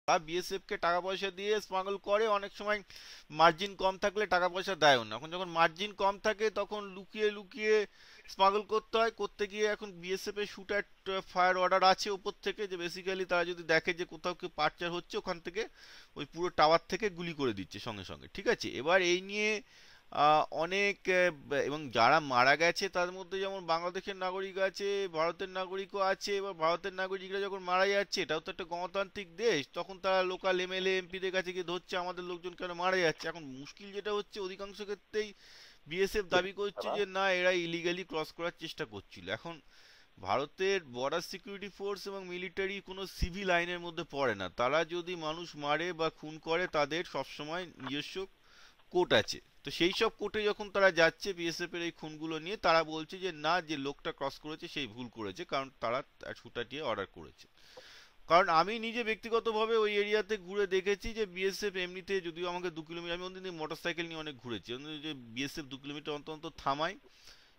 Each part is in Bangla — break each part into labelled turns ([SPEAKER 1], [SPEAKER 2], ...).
[SPEAKER 1] বিএসএফ কে টাকা পয়সা দিয়ে স্মাগল করে, অনেক সময় মার্জিন কম থাকলে টাকা পয়সা দেয়ও না। এখন যখন মার্জিন কম থাকে তখন লুকিয়ে লুকিয়ে স্মাগল করতে হয়, করতে গিয়ে এখন বিএসএফ এর শুট অ্যাট ফায়ার অর্ডার আছে ওপর থেকে, যে বেসিক্যালি তারা যদি দেখে যে কোথাও কেউ পারচার হচ্ছে ওখান থেকে ওই পুরো টাওয়ার থেকে গুলি করে দিচ্ছে সঙ্গে সঙ্গে। ঠিক আছে, এবার এই নিয়ে অনেক এবং যারা মারা গেছে তার মধ্যে যেমন বাংলাদেশের নাগরিক আছে, ভারতের নাগরিকও আছে। এবার ভারতের নাগরিকরা যখন মারা যাচ্ছে, এটাও তো একটা গণতান্ত্রিক দেশ, তখন তারা লোকাল এমএলএ এমপিদের কাছে গিয়ে ধরছে আমাদের লোকজন কেন মারা যাচ্ছে। এখন মুশকিল যেটা হচ্ছে, অধিকাংশ ক্ষেত্রেই বিএসএফ দাবি করছে যে না, এরা ইলিগালি ক্রস করার চেষ্টা করছিল। এখন ভারতের বর্ডার সিকিউরিটি ফোর্স এবং মিলিটারি কোনো সিভিল আইনের মধ্যে পড়ে না। তারা যদি মানুষ মারে বা খুন করে, তাদের সবসময় নিজস্ব কোর্ট আছে। তো সেই সব কোর্টে যখন তারা যাচ্ছে বিএসএফ এর এই খুনগুলো নিয়ে, তারা বলছে যে না, যে লোকটা ক্রস করেছে সেই ভুল করেছে, কারণ তারা ছুটাটিয়ে অর্ডার করেছে। কারণ আমি নিজে ব্যক্তিগতভাবে ওই এরিয়াতে ঘুরে দেখেছি যে বিএসএফ এমনিতে, যদিও আমাকে 2 কিলোমিটার, আমি ওদিন মোটর সাইকেল নিয়ে অনেক ঘুরেছি, যে বিএসএফ 2 কিলোমিটার অন্তর অন্তর থামায়।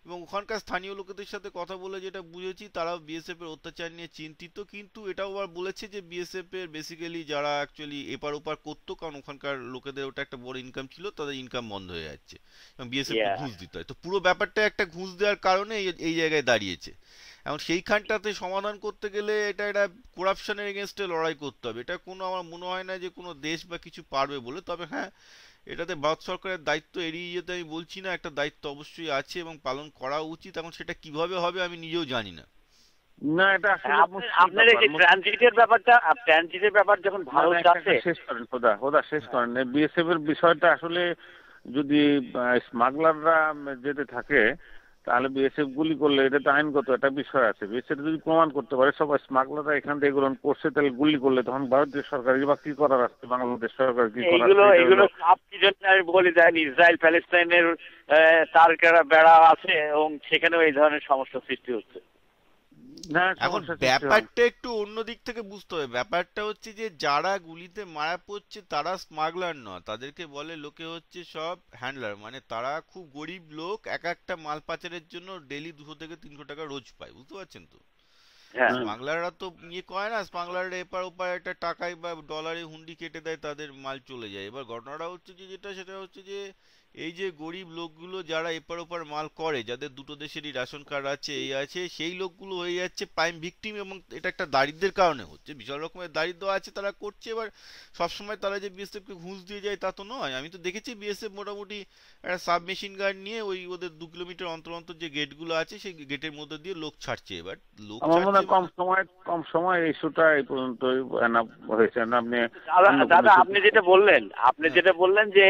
[SPEAKER 1] এবং ওখানকার স্থানীয় লোকেদের সাথে কথা বলে যেটা বুঝেছি, তারাও বিএসএফ এর অত্যাচার নিয়ে চিন্তিত, কিন্তু এটাও আবার বলেছে যে বিএসএফ এর বেসিক্যালি যারা অ্যাকচুয়ালি এপার ওপার করতো, কারণ ওখানকার লোকেদের ওটা একটা বড় ইনকাম ছিল, তাদের ইনকাম বন্ধ হয়ে যাচ্ছে এবং বিএসএফ কে
[SPEAKER 2] ইয়া,
[SPEAKER 1] ঘুষ দিতে হয়। তো পুরো ব্যাপারটা একটা ঘুষ দেওয়ার কারণে এই জায়গায় দাঁড়িয়েছে। এখন সেইখানটাতে সমাধান করতে গেলে এটা একটা করাপশনের এগেনস্টে লড়াই করতে হবে। এটা কোনো, আমার মনে হয় না যে কোনো দেশ বা কিছু পারবে বলে। তবে হ্যাঁ, এটাতে ভারত সরকারের দায়িত্ব এড়িয়ে যেতে আমি বলছি না, একটা দায়িত্ব অবশ্যই আছে এবং পালন করা উচিত। এখন সেটা কিভাবে হবে আমি নিজেও জানি না।
[SPEAKER 3] না, এটা আসলে মুশকিল
[SPEAKER 2] আপনার এই
[SPEAKER 3] ব্যাপার।
[SPEAKER 2] যে ট্রানজিটের ব্যাপারটা, ট্রানজিটের ব্যাপার যখন
[SPEAKER 3] মানে
[SPEAKER 2] ভারত
[SPEAKER 3] একটা
[SPEAKER 2] যাচ্ছে।
[SPEAKER 3] শেষ করেন, হোদা হোদা শেষ
[SPEAKER 2] হ্যাঁ,
[SPEAKER 3] করেন। বিএসএফ এর বিষয়টা আসলে যদি স্মাগলাররা যেতে থাকে, তাহলে বিএসএফ গুলি করলে এটা তো আইনগত একটা বিষয় আছে। বিএসএফ যদি প্রমাণ করতে পারে সব স্মাগলাররা এখান থেকে এগুলো করছে, তাহলে গুলি করলে তখন ভারতীয় সরকার বা কি করার আছে, বাংলাদেশ সরকার কি করার আছে,
[SPEAKER 2] এইগুলো
[SPEAKER 3] এটা
[SPEAKER 2] এগুলো
[SPEAKER 3] হলো।
[SPEAKER 2] সব কি জন্য আমি বলি দেখেন, ইসরায়েল প্যালেস্তাইনের তার বেড়া আছে এবং সেখানেও এই ধরনের সমস্যা সৃষ্টি হচ্ছে।
[SPEAKER 3] না,
[SPEAKER 1] এখন
[SPEAKER 3] সমস্যা সৃষ্টি হয়।
[SPEAKER 1] ব্যাপারটা একটু অন্য দিক থেকে বুঝতে হবে। ব্যাপারটা হচ্ছে যে যারা গুলিতে মারা পড়ছে তারা স্মাগলার নয়, তাদেরকে বলে লোকে হচ্ছে সব হ্যান্ডলার, মানে তারা খুব গরিব লোক, এক একটা মাল পাচারের জন্য ডেলি 200 থেকে 300 টাকা রোজ পায়, বুঝতে পারছেন তো।
[SPEAKER 2] হ্যাঁ,
[SPEAKER 3] হুম।
[SPEAKER 1] স্মাগলাররা তো ইয়ে করে না, স্মাগলাররা এপার ওপার একটা টাকায় বা ডলারে হুন্ডি কেটে দেয়, তাদের মাল চলে যায়। এবার ঘটনাটা হচ্ছে যে যেটা, সেটা হচ্ছে যে এই যে গরিব লোকগুলো যারা এপার ওপার মাল করে, যাদের দুটো দেশেরই রেশন কার্ড আছে, এই আছে, সেই লোকগুলো হয়ে যাচ্ছে প্রাইম ভিকটিম। এবং এটা একটা দারিদ্র্যের কারণে হচ্ছে, বিশাল রকমের দারিদ্র আছে, তারা করছে। এবার সবসময় তারা যে বিএসএফ কে ঘুষ দিয়ে যায় তা তো নয়। আমি তো দেখেছি বিএসএফ মোটামুটি একটা সাব মেশিন গান নিয়ে ওই ওদের 2 কিলোমিটার অন্তর অন্তর যে গেটগুলো আছে সেই গেটের মধ্যে দিয়ে লোক ছাড়ছে। এবার লোক
[SPEAKER 3] আমার মনে
[SPEAKER 1] ছাড়ছে
[SPEAKER 3] হয়
[SPEAKER 1] মানে,
[SPEAKER 3] কম সময় এই ইস্যুটা এই পর্যন্ত হয়েছে না। আপনি
[SPEAKER 2] দাদা
[SPEAKER 3] অন্য কোনো
[SPEAKER 2] দাদা
[SPEAKER 3] ইস্যু।
[SPEAKER 2] আপনি যেটা বললেন,
[SPEAKER 1] হ্যাঁ
[SPEAKER 2] যে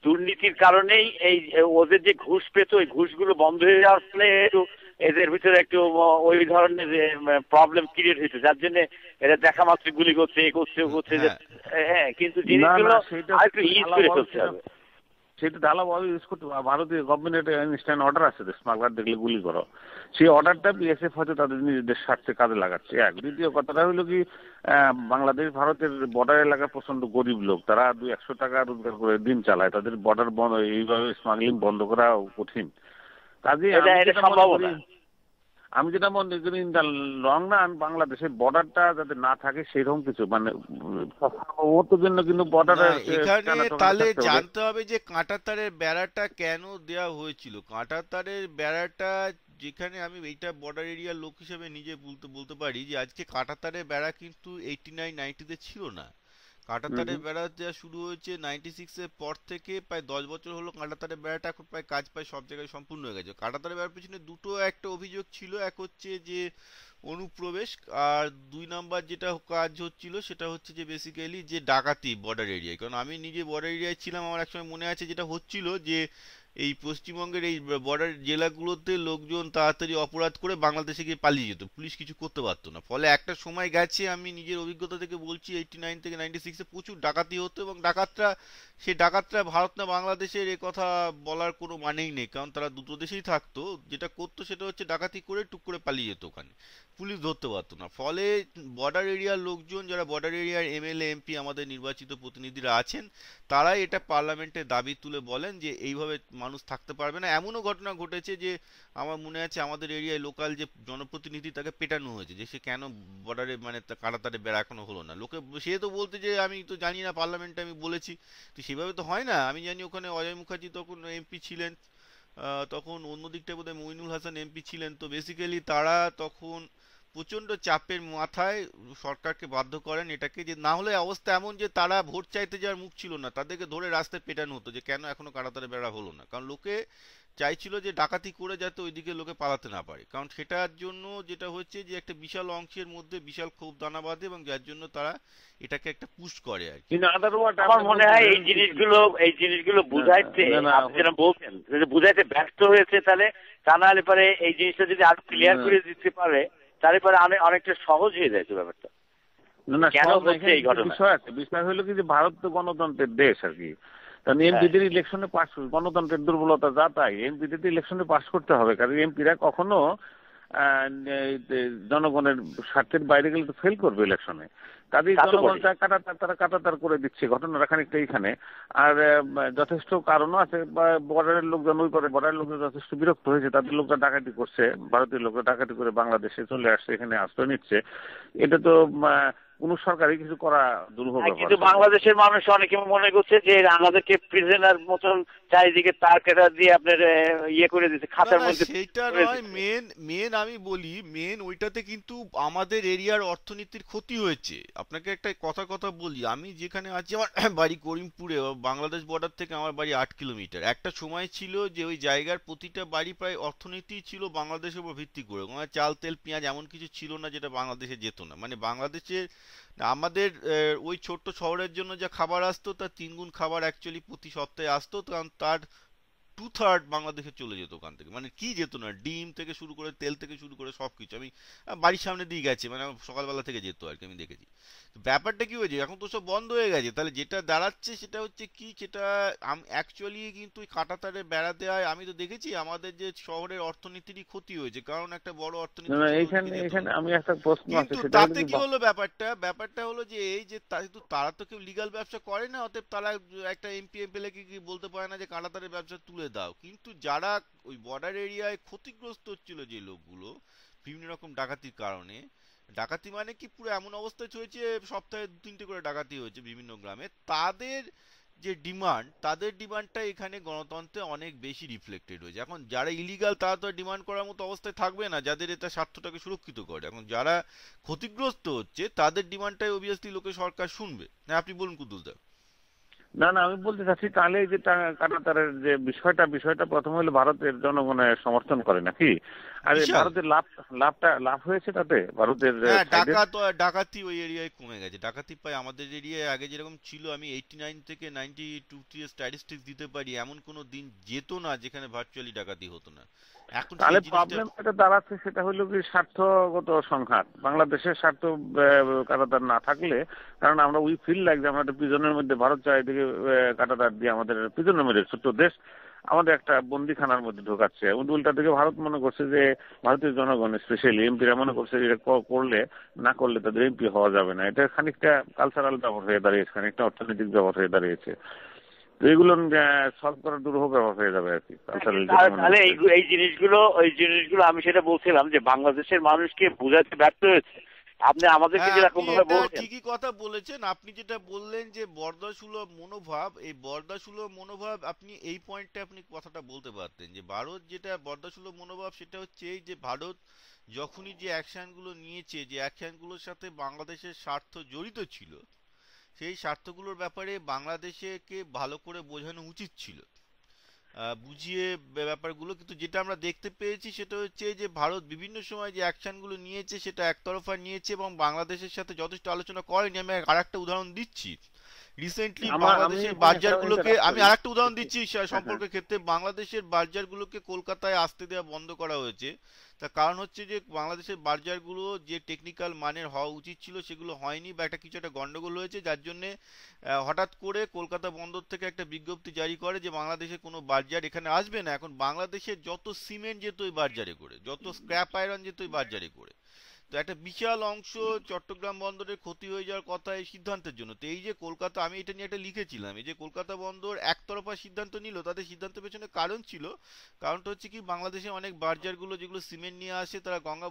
[SPEAKER 2] দুর্নীতির কারণেই এই ওদের যে ঘুষ পেত, ওই ঘুষগুলো বন্ধ হয়ে যাওয়ার ফলে একটু এদের ভিতরে একটু ওই ধরনের প্রবলেম ক্রিয়েট হয়েছে, যার জন্য এরা দেখা মাত্র গুলি করছে, এ করছে, ও করছে যে।
[SPEAKER 1] হ্যাঁ
[SPEAKER 2] হ্যাঁ, কিন্তু
[SPEAKER 3] না না,
[SPEAKER 2] জিনিসগুলো
[SPEAKER 3] সেটা
[SPEAKER 2] আর একটু ইজ করে
[SPEAKER 3] ঢালাওভাবে
[SPEAKER 2] ফেলতে হবে।
[SPEAKER 3] সেটা ঢালাওভাবে ইউজ করতে হবে। ভারতীয় গভর্নমেন্টের ইনস্ট্যান্ট অর্ডার আছে স্মাগলার দেখলে গুলি করো। সেই অর্ডারটা বিএসএফ হয়তো তাদের নিজেদের স্বার্থে কাজে লাগাচ্ছে। এক, দ্বিতীয় কথাটা হলো কি, বাংলাদেশ ভারতের বর্ডার এলাকার প্রচন্ড গরিব লোক, তারা 200-100 টাকা রোজগার করে দিন চালায়, তাদের বর্ডার বন্ধ, এইভাবে স্মাগলিং বন্ধ করা কঠিন। কাজে
[SPEAKER 2] এটা এটা সম্ভব না।
[SPEAKER 3] আমি যেটা মনে করি ইন দা লং রান বাংলাদেশের বর্ডারটা যাতে না থাকে সেরকম কিছু, মানে সার্বভৌমত্বের জন্য কিন্তু
[SPEAKER 1] না,
[SPEAKER 3] বর্ডারের
[SPEAKER 1] এখানে
[SPEAKER 3] টানা টানাটা
[SPEAKER 1] তাহলে
[SPEAKER 3] থাকতে হবে।
[SPEAKER 1] জানতে হবে যে কাঁটাতারের বেড়াটা কেন দেয়া হয়েছিল। কাঁটাতারের বেড়াটা, যেখানে আমি এইটা বর্ডার এরিয়ার লোক হিসেবে নিজে বলতে বলতে পারি যে আজকে কাঁটাতারের বেড়া কিন্তু 89-90-তে ছিল না।
[SPEAKER 3] হুম
[SPEAKER 1] কাঁটাতারের
[SPEAKER 3] হুম।
[SPEAKER 1] বেড়া দেওয়া শুরু হয়েছে 96-এর পর থেকে, প্রায় 10 বছর হলো কাঁটাতারের বেড়াটা এখন প্রায় কাজ প্রায় সব জায়গায় সম্পূর্ণ হয়ে গেছে। কাঁটাতারের বেড়ার পিছনে দুটো একটা অভিযোগ ছিল, এক হচ্ছে যে অনুপ্রবেশ, আর 2 নাম্বার যেটা কাজ হচ্ছিল সেটা হচ্ছে যে বেসিক্যালি যে ডাকাতি বর্ডার এরিয়ায়। কারণ আমি নিজে বর্ডার এরিয়ায় ছিলাম, আমার একসময় মনে আছে যেটা হচ্ছিল যে এই পশ্চিমবঙ্গের এই বর্ডার জেলাগুলোতে লোকজন তাড়াতাড়ি অপরাধ করে বাংলাদেশে গিয়ে পালিয়ে যেত, পুলিশ কিছু করতে পারতো না। ফলে একটা সময় গেছে, আমি নিজের অভিজ্ঞতা থেকে বলছি, 89 থেকে 96-এ প্রচুর ডাকাতি হতো, এবং ডাকাতরা, সেই ডাকাতরা ভারত না বাংলাদেশের, এ কথা বলার কোনো মানেই নেই, কারণ তারা দুটো দেশেই থাকতো। যেটা করতো সেটা হচ্ছে ডাকাতি করে টুক করে পালিয়ে যেত ওখানে। পুলিশ ধরতে পারতো না। ফলে বর্ডার এরিয়ার লোকজন, যারা বর্ডার এরিয়ার এমএলএ এমপি আমাদের নির্বাচিত প্রতিনিধিরা আছেন, তারাই এটা পার্লামেন্টে দাবি তুলে বলেন যে এইভাবে মানুষ থাকতে পারবে না। এমনও ঘটনা ঘটেছে যে আমার মনে আছে আমাদের এরিয়ায় লোকাল যে জনপ্রতিনিধি তাকে পেটানো হয়েছে, যে সে কেন বর্ডারে মানে কাঁটাতারে বেড়া এখনো হলো না। লোকে সে তো বলতে যে আমি তো জানি না, পার্লামেন্টে আমি বলেছি। তো সেভাবে তো হয় না। আমি জানি ওখানে অজয় মুখার্জি তখন এমপি ছিলেন, তখন অন্য দিকটায় বোধহয় মইনুল হাসান এমপি ছিলেন। তো বেসিক্যালি তারা তখন প্রচণ্ড চাপের মাথায় সরকারকে বাধ্য করেন এটাকে, যে না হলে অবস্থা এমন যে তারা ভোট চাইতে যাওয়ার মুখ ছিল না, তাদেরকে ধরে রাস্তায় পেটানো হতো যে কেন এখনো কাঁটাতারে বেড়া হলো না। কারণ লোকে চাইছিল যে ডাকাতি করে যাতে ওইদিকে লোকে পালাতে না পারে। কারণ সেটার জন্য যেটা হচ্ছে যে একটা বিশাল অংশের মধ্যে বিশাল ক্ষোভ দানা বাঁধে, এবং যার জন্য তারা এটাকে একটা পুশ করে আর কি।
[SPEAKER 3] কিন্তু আদারওয়াইজ
[SPEAKER 2] আমার মনে হয় এই জিনিসগুলো বুঝাইতে আপনি যেটা বলছেন, যদি বুঝাইতে ব্যর্থ হয়েছে, তাহলে তা না হলে পরে এই জিনিসটা যদি আরো ক্লিয়ার করে দিতে পারে, তাহলে পরে অনেকটা সহজ হয়ে যায় ব্যাপারটা।
[SPEAKER 3] না,
[SPEAKER 2] কেন হচ্ছে এই ঘটনা?
[SPEAKER 3] বিষয় হলো কি যে ভারত তো গণতন্ত্রের দেশ আর কি। কারণ এমপিদের ইলেকশনে পাস, গণতন্ত্রের দুর্বলতা যা তাই, এমপিদের ইলেকশনে পাস করতে হবে। কারণ এমপিরা কখনো জনগণের স্বার্থের বাইরে গেলে তো ফেল করবে ইলেকশনে। কাজেই জনগণটা তারা কাটাতার করে দিচ্ছে, ঘটনাটা খানিকটা এইখানে। আর যথেষ্ট কারণও আছে, বর্ডারের লোকজন, ওই পরে বর্ডারের লোকজন যথেষ্ট বিরক্ত হয়েছে, তাদের লোকরা ডাকাতি করছে, ভারতীয় লোকরা ডাকাতি করে বাংলাদেশে চলে আসছে, এখানে আশ্রয় নিচ্ছে। এটা তো কোন সরকারই কিছু করা দুর্ভোগ।
[SPEAKER 2] কিন্তু বাংলাদেশের মানুষ অনেকে মনে করছে যে আমাদেরকে প্রিজনার মতন চারিদিকে তার কেটে দিয়ে আপনার ইয়ে করে দিচ্ছে, খাতার মধ্যে।
[SPEAKER 1] সেটা নয়, মেন আমি বলি, মেন ওইটাতে কিন্তু আমাদের এরিয়ার অর্থনীতির ক্ষতি হয়েছে। আপনাকে একটা কথা বলি, আমি যেখানে আছি, আমার বাড়ি করিমপুরে, বাংলাদেশ বর্ডার থেকে আমার বাড়ি 8 কিলোমিটার। একটা সময় ছিল যে ওই জায়গার প্রতিটা বাড়ি প্রায় অর্থনীতি ছিল বাংলাদেশের উপর ভিত্তি করে। মানে চাল তেল পেঁয়াজ এমন কিছু ছিল না যেটা বাংলাদেশে যেত না। মানে বাংলাদেশে আমাদের ওই ছোট্ট শহরের জন্য যা খাবার আসতো তার 3 গুণ খাবার অ্যাকচুয়ালি প্রতি সপ্তাহে আসতো। কারণ তার 2/3 বাংলাদেশে চলে যেত ওখান থেকে। মানে কি যেত না, ডিম থেকে শুরু করে তেল থেকে শুরু করে সবকিছু। আমি বাড়ির সামনে দিয়ে গেছে, মানে আমার সকালবেলা থেকে যেত আর কি, আমি দেখেছি। তো ব্যাপারটা কি হয়েছে, এখন তো সব বন্ধ হয়ে গেছে। তাহলে যেটা দাঁড়াচ্ছে সেটা হচ্ছে কি, সেটা অ্যাকচুয়ালি কিন্তু কাঁটাতারে বেড়া দেওয়ায় আমি তো দেখেছি আমাদের যে শহরের অর্থনীতিরই ক্ষতি হয়েছে। কারণ একটা বড় অর্থনীতি
[SPEAKER 3] এখানে আমি একটা প্রশ্ন আছে,
[SPEAKER 1] কিন্তু তাতে কি হলো, ব্যাপারটা হলো যে এই যে তারা তো কেউ লিগ্যাল ব্যবসা করে না, অতএব তারা একটা এমপি এমএলএ কে কি বলতে পারে না যে কাঁটাতারের ব্যবসা তুলে দাও। কিন্তু যারা ওই বর্ডার এরিয়ায় ক্ষতিগ্রস্ত হচ্ছিল যে লোকগুলো বিভিন্ন রকম ডাকাতির কারণে, ডাকাতি মানে কি পুরো এমন অবস্থা হয়েছে সপ্তাহে 2-3টে করে ডাকাতি হয়েছে বিভিন্ন গ্রামে, তাদের ডিমান্ডটা এখানে গণতন্ত্রে অনেক বেশি রিফ্লেক্টেড হয়েছে। এখন যারা ইলিগাল তারা তো ডিমান্ড করার মতো অবস্থায় থাকবে না, যাদের এটা স্বার্থটাকে সুরক্ষিত করে। এখন যারা ক্ষতিগ্রস্ত হচ্ছে তাদের ডিমান্ডটাই অবভিয়াসলি লোকে সরকার শুনবে। হ্যাঁ, আপনি বলুন কুতুল দা।
[SPEAKER 3] না, আমি বলতে চাচ্ছি, তাহলে এই যে কাঁটাতারের যে বিষয়টা প্রথম হলো ভারতের জনগণের সমর্থন করে নাকি? আর ভারতের লাভ হয়েছে তাতে ভারতের?
[SPEAKER 1] ডাকাতি ওই এরিয়ায় কমে গেছে। ডাকাতি প্রায় আমাদের এরিয়ায় আগে যেরকম ছিল, আমি 89 থেকে 92 স্ট্যাটিস্টিক্স দিতে পারি, এমন কোনো দিন যেত না যেখানে ভার্চুয়ালি ডাকাতি হতো না। এখন
[SPEAKER 3] তাহলে প্রবলেম যেটা দাঁড়াচ্ছে সেটা হলো কি স্বার্থগত সংঘাত। বাংলাদেশের স্বার্থ কাঁটাতার না থাকলে, কারণ আমরা উই ফিল লাইক যে আমরা একটা প্রিজনের মধ্যে, ভারত চারিদিকে কাঁটাতার দিয়ে আমাদের প্রিজনের মধ্যে, ছোট্ট দেশ, আমাদের একটা বন্দিখানার মধ্যে ঢোকাচ্ছে। উল্টা থেকে ভারত মনে করছে যে, ভারতীয় জনগণ স্পেশালি এমপিরা মনে করছে যে না করলে তাদের এমপি হওয়া যাবে না। এটা খানিকটা কালচারাল ব্যাপার হয়ে দাঁড়িয়েছে, খানিকটা অর্থনৈতিক ব্যাপার হয়ে দাঁড়িয়েছে। এগুলো সলভ করার দুরূহ ব্যাপার হয়ে যাবে আর কি।
[SPEAKER 2] তাহলে এই জিনিসগুলো আমি সেটা বলছিলাম যে বাংলাদেশের মানুষকে বোঝাতে ব্যর্থ হয়েছে। আপনি আমাদেরকে যেরকম ভাবে বলছেন,
[SPEAKER 1] ঠিকই কথা বলেছেন। আপনি যেটা বললেন যে বর্দাসুলভ মনোভাব, এই বর্দাসুলভ মনোভাব, আপনি এই পয়েন্টে আপনি কথাটা বলতে পারতেন যে ভারত যেটা বর্দাসুলভ মনোভাব, সেটা হচ্ছে এই যে ভারত যখনই যে অ্যাকশনগুলো নিয়েছে, যে অ্যাকশনগুলোর সাথে বাংলাদেশের স্বার্থ জড়িত ছিল, সেই স্বার্থগুলোর ব্যাপারে বাংলাদেশকে ভালো করে বোঝানো উচিত ছিল, বুঝিয়ে ব্যাপারগুলো। কিন্তু যেটা আমরা দেখতে পেয়েছি সেটা হচ্ছে যে ভারত বিভিন্ন সময় যে অ্যাকশনগুলো নিয়েছে সেটা একতরফা নিয়েছে এবং বাংলাদেশের সাথে যথেষ্ট আলোচনা করেনি। আমি আরেকটা উদাহরণ দিচ্ছি। রিসেন্টলি বাংলাদেশের বার্জারগুলোকে, আমি আরেকটা উদাহরণ দিচ্ছি সম্পর্কের ক্ষেত্রে, বাংলাদেশের বার্জারগুলোকে কলকাতায় আসতে দেওয়া বন্ধ করা হয়েছে। তার কারণ হচ্ছে যে বাংলাদেশের বার্জারগুলো যে টেকনিক্যাল মানের হওয়া উচিত ছিল সেগুলো হয়নি, বা কিছু একটা গন্ডগোল হয়েছে, যার জন্যে হঠাৎ করে কলকাতা বন্দর থেকে একটা বিজ্ঞপ্তি জারি করে যে বাংলাদেশে কোনো বার্জার এখানে আসবে না। এখন বাংলাদেশের যত সিমেন্ট যেত ওই বার্জারে করে, যত স্ক্র্যাপ আয়রন যেত ওই বার্জারে করে। তো তো একটা বিশাল অংশ চট্টগ্রাম বন্দরের ক্ষতি হয়ে যাওয়ার কথা এই সিদ্ধান্তের জন্য। তো এই যে কলকাতা, আমি এটা নিয়ে একটা লিখেছিলাম, এই যে কলকাতা বন্দর একতরফা সিদ্ধান্ত নিল, তাদের সিদ্ধান্তের পেছনে কারণ ছিল। কারণটা হচ্ছে কি, বাংলাদেশে অনেক বার্জারগুলো যেগুলো সিমেন্ট নিয়ে আসে তারা গঙ্গা